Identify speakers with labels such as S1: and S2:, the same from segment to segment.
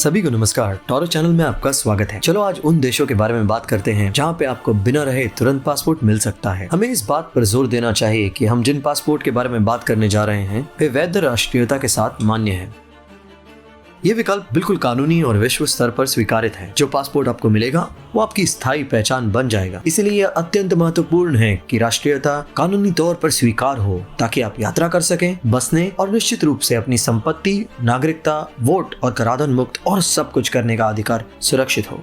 S1: सभी को नमस्कार। टॉरो चैनल में आपका स्वागत है। चलो आज उन देशों के बारे में बात करते हैं जहाँ पे आपको बिना रहे तुरंत पासपोर्ट मिल सकता है। हमें इस बात पर जोर देना चाहिए कि हम जिन पासपोर्ट के बारे में बात करने जा रहे हैं वे वैध राष्ट्रीयता के साथ मान्य है। ये विकल्प बिल्कुल कानूनी और विश्व स्तर पर स्वीकारित है। जो पासपोर्ट आपको मिलेगा वो आपकी स्थायी पहचान बन जाएगा। इसलिए यह अत्यंत महत्वपूर्ण है कि राष्ट्रीयता कानूनी तौर पर स्वीकार हो ताकि आप यात्रा कर सकें, बसने और निश्चित रूप से अपनी संपत्ति, नागरिकता, वोट और कराधान मुक्त और सब कुछ करने का अधिकार सुरक्षित हो।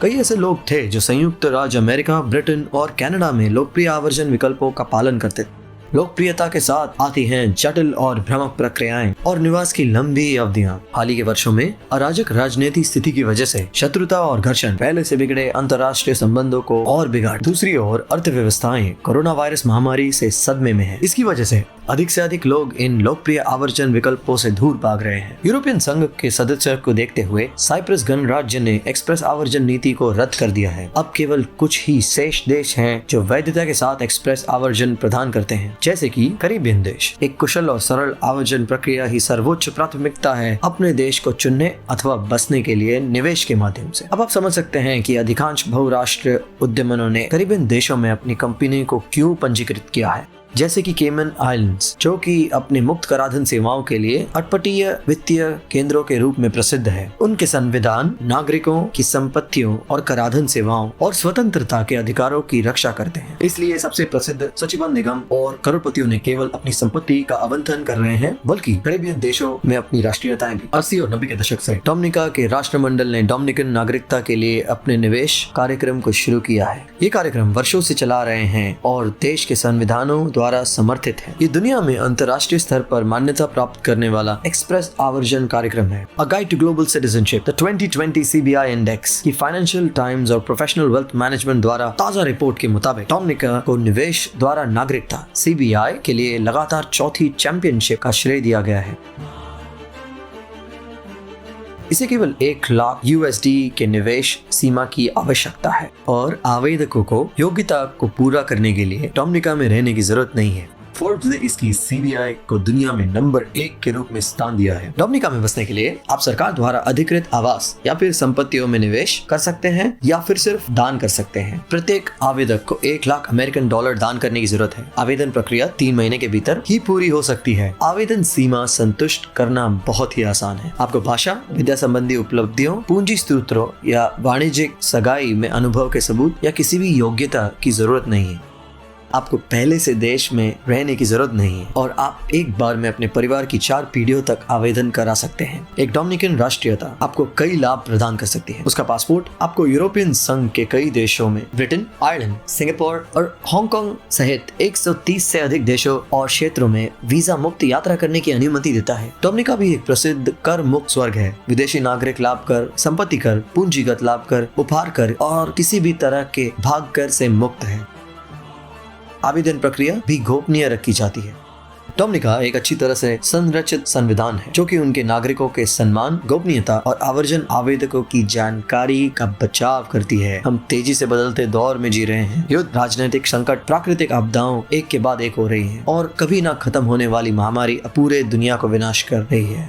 S1: कई ऐसे लोग थे जो संयुक्त राज्य अमेरिका, ब्रिटेन और कनाडा में लोकप्रिय आवर्जन विकल्पों का पालन करते थे। लोकप्रियता के साथ आती हैं जटिल और भ्रामक प्रक्रियाएं और निवास की लंबी अवधियां। हाल ही के वर्षों में अराजक राजनीतिक स्थिति की वजह से शत्रुता और घर्षण पहले से बिगड़े अंतर्राष्ट्रीय संबंधों को और बिगाड़। दूसरी ओर अर्थव्यवस्थाएं कोरोना वायरस महामारी से सदमे में है। इसकी वजह से अधिक लोग इन लोकप्रिय आवर्जन विकल्पों से दूर भाग रहे हैं। यूरोपियन संघ के सदस्य को देखते हुए साइप्रस गणराज्य ने एक्सप्रेस आवर्जन नीति को रद्द कर दिया है। अब केवल कुछ ही शेष देश हैं जो वैधता के साथ एक्सप्रेस आवर्जन प्रदान करते हैं, जैसे कि कैरिबियन देश। एक कुशल और सरल आवर्जन प्रक्रिया ही सर्वोच्च प्राथमिकता है अपने देश को चुनने अथवा बसने के लिए निवेश के माध्यम से। अब आप समझ सकते हैं कि अधिकांश बहुराष्ट्रीय उद्यमों ने कैरिबियन देशों में अपनी कंपनी को क्यों पंजीकृत किया है, जैसे कि केमन आइलैंड्स, जो कि अपने मुक्त कराधान सेवाओं के लिए अटपटीय वित्तीय केंद्रों के रूप में प्रसिद्ध है। उनके संविधान नागरिकों की संपत्तियों और कराधान सेवाओं और स्वतंत्रता के अधिकारों की रक्षा करते हैं। इसलिए सबसे प्रसिद्ध सूचीबद्ध निगम और करोड़पतियों ने केवल अपनी संपत्ति का आवंटन कर रहे हैं, बल्कि कैरिबियन देशों में अपनी राष्ट्रीयताएं भी। 80 और 90 के दशक से डोमिनिका के राष्ट्रमंडल ने डोमिनिकन नागरिकता के लिए अपने निवेश कार्यक्रम को शुरू किया है। ये कार्यक्रम वर्षों से चला रहे हैं और देश के संविधानों द्वारा समर्थित है। ये दुनिया में अंतर्राष्ट्रीय स्तर पर मान्यता प्राप्त करने वाला एक्सप्रेस आवर्जन कार्यक्रम है। A Guide to Global Citizenship, the 2020 CBI index की फाइनेंशियल टाइम्स और प्रोफेशनल वेल्थ मैनेजमेंट द्वारा ताजा रिपोर्ट के मुताबिक डोमिनिका को निवेश द्वारा नागरिकता CBI के लिए लगातार चौथी चैंपियनशिप का श्रेय दिया गया है। इसे केवल 1 लाख USD के निवेश सीमा की आवश्यकता है और आवेदकों को योग्यता को पूरा करने के लिए डोमिनिका में रहने की जरूरत नहीं है। फोर्ब्स ने इसकी CBI को दुनिया में नंबर 1 के रूप में स्थान दिया है। डोमिनिका में बसने के लिए आप सरकार द्वारा अधिकृत आवास या फिर संपत्तियों में निवेश कर सकते हैं या फिर सिर्फ दान कर सकते हैं। प्रत्येक आवेदक को $1 लाख अमेरिकन दान करने की जरूरत है। आवेदन प्रक्रिया 3 महीने के भीतर ही पूरी हो सकती है। आवेदन सीमा संतुष्ट करना बहुत ही आसान है। आपको भाषा, विद्या संबंधी उपलब्धियों, पूंजी स्रोतों या वाणिज्यिक सगाई में अनुभव के सबूत या किसी भी योग्यता की जरूरत नहीं है। आपको पहले से देश में रहने की जरूरत नहीं है और आप एक बार में अपने परिवार की 4 पीढ़ियों तक आवेदन करा सकते हैं। एक डोमिनिकन राष्ट्रीयता आपको कई लाभ प्रदान कर सकती है। उसका पासपोर्ट आपको यूरोपियन संघ के कई देशों में ब्रिटेन, आयरलैंड, सिंगापुर और हांगकांग सहित 130 से अधिक देशों और क्षेत्रों में वीजा मुक्त यात्रा करने की अनुमति देता है। डोमिनिका भी एक प्रसिद्ध कर मुक्त स्वर्ग है। विदेशी नागरिक लाभ कर, संपत्ति कर, पूंजीगत लाभ कर, उपहार कर और किसी भी तरह के भाग कर से मुक्त है। आवेदन प्रक्रिया भी गोपनीय रखी जाती है। डोमिनिका एक अच्छी तरह से संरचित संविधान है जो कि उनके नागरिकों के सम्मान, गोपनीयता और आवर्जन आवेदकों की जानकारी का बचाव करती है। हम तेजी से बदलते दौर में जी रहे हैं। युद्ध, राजनीतिक संकट, प्राकृतिक आपदाओं एक के बाद एक हो रही हैं और कभी ना खत्म होने वाली महामारी पूरे दुनिया को विनाश कर रही है।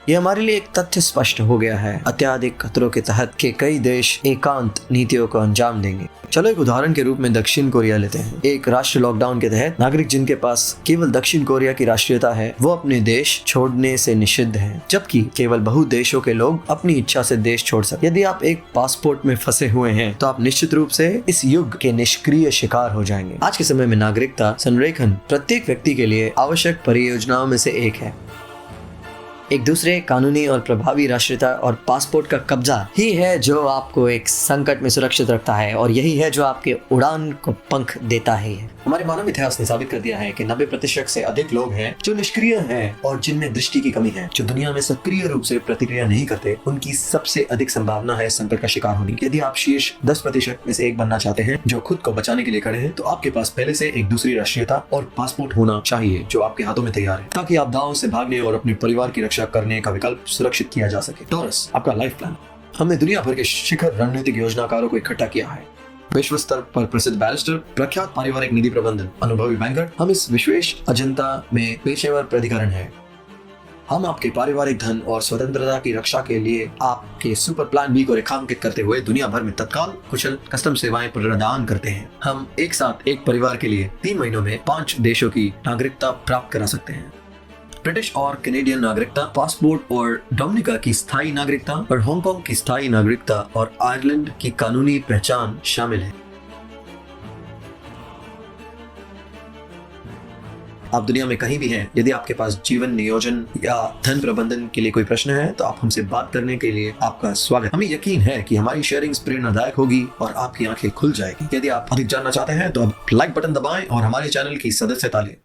S1: ये हमारे लिए एक तथ्य स्पष्ट हो गया है। अत्याधिक खतरों के तहत के कई देश एकांत नीतियों को अंजाम देंगे। चलो एक उदाहरण के रूप में दक्षिण कोरिया लेते हैं। एक राष्ट्र लॉकडाउन के तहत नागरिक जिनके पास केवल दक्षिण कोरिया की राष्ट्रीयता है वो अपने देश छोड़ने से निषिद्ध हैं, जबकि केवल बहुत देशों के लोग अपनी इच्छा से देश छोड़ सकते। यदि आप एक पासपोर्ट में फंसे हुए हैं तो आप निश्चित रूप से इस युग के निष्क्रिय शिकार हो जाएंगे। आज के समय में नागरिकता संरेखन प्रत्येक व्यक्ति के लिए आवश्यक परियोजनाओं में से एक है। एक दूसरे कानूनी और प्रभावी राष्ट्रीयता और पासपोर्ट का कब्जा ही है जो आपको एक संकट में सुरक्षित रखता है और यही है जो आपके उड़ान को पंख देता है। हमारे मानव इतिहास ने साबित कर दिया है कि 90% से अधिक लोग हैं जो निष्क्रिय हैं और जिनमें दृष्टि की कमी है, जो दुनिया में सक्रिय रूप से प्रतिक्रिया नहीं करते, उनकी सबसे अधिक संभावना है संकट का शिकार होने की। यदि आप शीर्ष 10% में से एक बनना चाहते हैं जो खुद को बचाने के लिए खड़े हैं, तो आपके पास पहले से एक दूसरी राष्ट्रीयता और पासपोर्ट होना चाहिए जो आपके हाथों में तैयार है, ताकि आपदाओं से भागने और अपने परिवार की रक्षा करने का विकल्प सुरक्षित किया जा सके। टॉरस आपका लाइफ प्लान। हमने दुनिया भर के शिखर रणनीतिक योजनाकारों को इकट्ठा किया है। विश्व स्तर पर प्रसिद्ध बैरिस्टर, प्रख्यात पारिवारिक निधि प्रबंधन, अनुभवी बैंकर। हम इस विशेष अजेंडा में पेशेवर प्राधिकरण है। हम आपके पारिवारिक धन और स्वतंत्रता की रक्षा के लिए आपके सुपर प्लान बी को रेखांकित करते हुए दुनिया भर में तत्काल कुशल कस्टम सेवाएं प्रदान करते हैं। हम एक साथ एक परिवार के लिए 3 महीनों में 5 देशों की नागरिकता प्राप्त करा सकते हैं। ब्रिटिश और कैनेडियन नागरिकता, पासपोर्ट और डोमिनिका की स्थायी नागरिकता और हांगकांग की स्थायी नागरिकता और आयरलैंड की कानूनी पहचान शामिल है। आप दुनिया में कहीं भी हैं, यदि आपके पास जीवन नियोजन या धन प्रबंधन के लिए कोई प्रश्न है तो आप हमसे बात करने के लिए आपका स्वागत। हमें यकीन है कि हमारी शेयरिंग्स प्रेरणादायक होगी और आपकी आंखें खुल जाएगी। यदि आप अधिक जानना चाहते हैं तो आप लाइक बटन दबाएं और हमारे चैनल की सदस्यता लें।